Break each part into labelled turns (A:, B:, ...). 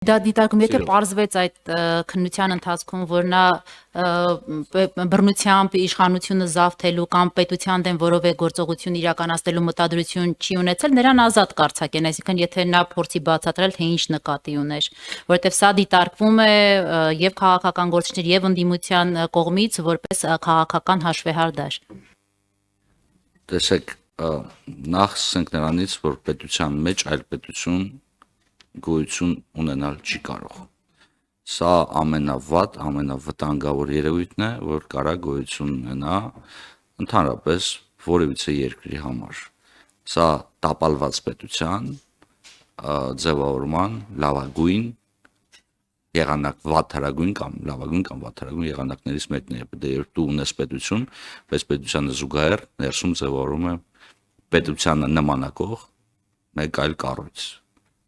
A: Դա դիտարկում, եթե պարզվեց այդ քննության ընթացքում, որ նա բռնությամբ իշխանությունը զավթելու կամ պետության դեմ որևէ գործողություն իրականացնելու մտադրություն չի ունեցել, նրան ազատ կարձակեն, այսինքն եթե նա փորձի բացատրել, թե ինչ նկատի ուներ, որովհետև սա դիտարկվում է եւ քաղաքական գործիչների եւ ընդդիմության կողմից որպես քաղաքական հաշվեհարդար։
B: Տեսեք, նախ սկսենք նրանից, որ պետության մեջ այլ պետություն գոյություն ունենալ չի կարող։ Սա ամենավատ, ամենավտանգավոր երևույթն է, որ կարա գոյություն ունենա ընդհանրապես որևիցե երկրի համար։ Սա տապալված պետության ձևավորման լավագույն եղանակ, վատթարագույն կամ լավագույն կամ վատթարագույն եղանակներից մեկն է։ Երբ դու ունես պետություն, բայց պետությանը զուգահեռ ներսում ձևավորում է պետությանը նմանակող մեկ այլ կառույց։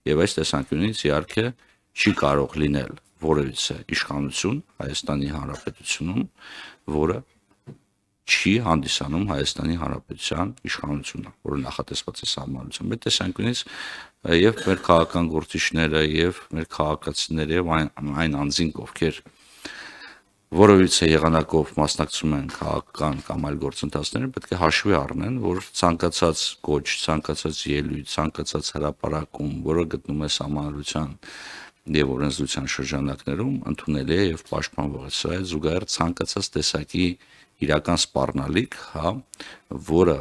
B: Եվ այս տեսանկյունից իհարկե չի կարող լինել որևիցե իշխանություն Հայաստանի Հանրապետությունում, որը չի հանդիսանում Հայաստանի Հանրապետության իշխանությունը, որը նախատեսված է սահմանադրությամբ։ Այդ տեսանկյունից եւ մեր քաղաքական գործիչները եւ մեր քաղաքացիները եւ այն անձինք, ովքեր որովիցե եղանակով մասնակցում են քաղաքական կամ այլ գործընթացներին, պետք է հաշվի առնեն, որ ցանկացած կոչ, ցանկացած ելույթ, ցանկացած հրապարակում, որը գտնում է սահմանադրության եւ օրենսդրության շրջանակներում, ընդունելի է եւ պաշտպանվող է։ Սա է զուգահեռ ցանկացած տեսակի իրական սպառնալիք, որը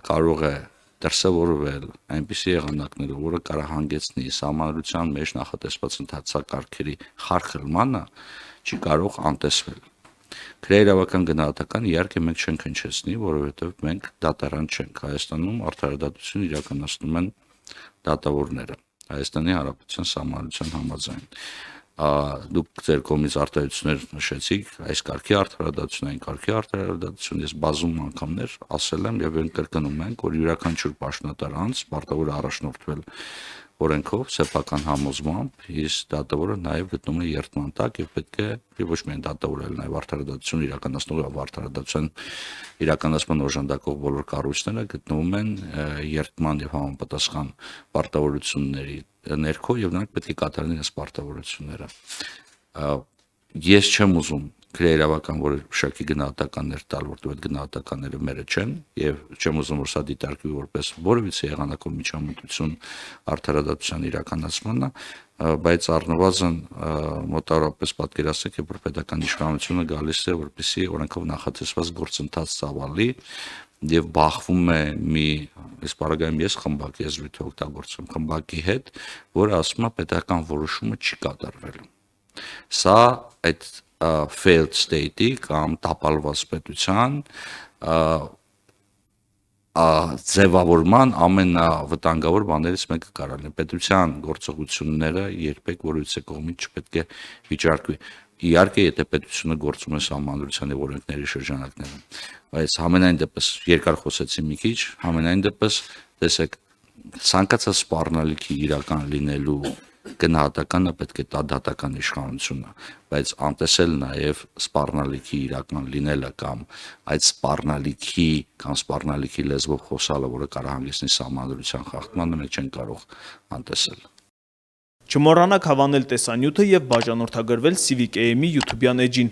B: կարող է դրսևորվել այնպիսի եղանակներով, որը կարող հանգեցնի սահմանադրության մեջ նախատեսված ընթացակարգերի խարխլմանը, չի կարող անտեսվել։ Քրեիրավական գնահատական իհարկե մենք չենք հնչեցնի, որովհետև մենք դատարան չենք։ Հայաստանում արդարադատություն իրականացնում են դատավորները Հայաստանի Հանրապետության սահմանադրության համաձայն։ Դուք ձեր կողմից արտահայտություններ նշեցիք, այս կարգի արդարադատություն, այն կարգի արդարադատություն, ես բազում անգամներ ասել եմ եւ կրկնում ենք, որ յուրաքանչյուր պաշտոնատար անձ պարտավոր է առաջնորդվել օրենքով, սեփական համոզմամբ, իսկ դատավորը նաև գտնում է երդման տակ եւ պետք է ոչ միայն դատավորը, այլ նաև արդարադատություն իրականացնող եւ արդարադատության իրականացման օժանդակող բոլոր կառույցները գտնվում են երդման եւ համապատասխան պարտավորությունների ներքո եւ նրանք պետք է կատարեն այս պարտավորությունները։ Ես չեմ ուզում քրեիրավական որոշակի գնահատականներ տալ, որտեղ այդ գնահատականները մերը չեն եւ չեմ ուզում որ սա դիտարկվի որպես որևիցե եղանակով միջամտություն արդարադատության իրականացմանը, բայց առնվազն մոտավորապես պատկերացրեք, որ պետական իշխանությունը գալիս է որպեսզի օրենքով նախատեսված գործընթաց ծավալի եւ բախվում է մի այս բaragայում ես խմբակի եզրույթ օգտագործում խմբակի հետ, որը ասում է պետական որոշումը չի կատարվել։ Սա այդ failed state-ի կամ տապալված պետության ձևավորման ամենավտանգավոր բաներից մեկը կարող է պետության գործողությունները երբեք որևիցե կողմից չպետք է վիճարկվի։ Իհարկե, եթե պետությունը գործում է սահմանադրության եւ օրենքների շրջանակներում, բայց համենայն դեպս երկար խոսեցի մի քիչ, համենայն դեպս տեսեք ցանկացած սպառնալիքի իրական լինելու գնահատականը պետք է տա դատական իշխանությունը, բայց անտեսել նաև սպառնալիքի իրական լինելը կամ այդ սպառնալիքի լեզվով խոսալը, որը կարող հանգեցնի սահմանադրության խախտմանը, մենք չենք կարող անտեսել։
C: Չմոռանաք հավանել տեսանյութը եւ բաժանորդագրվել Civic AM-ի YouTube-յան էջին։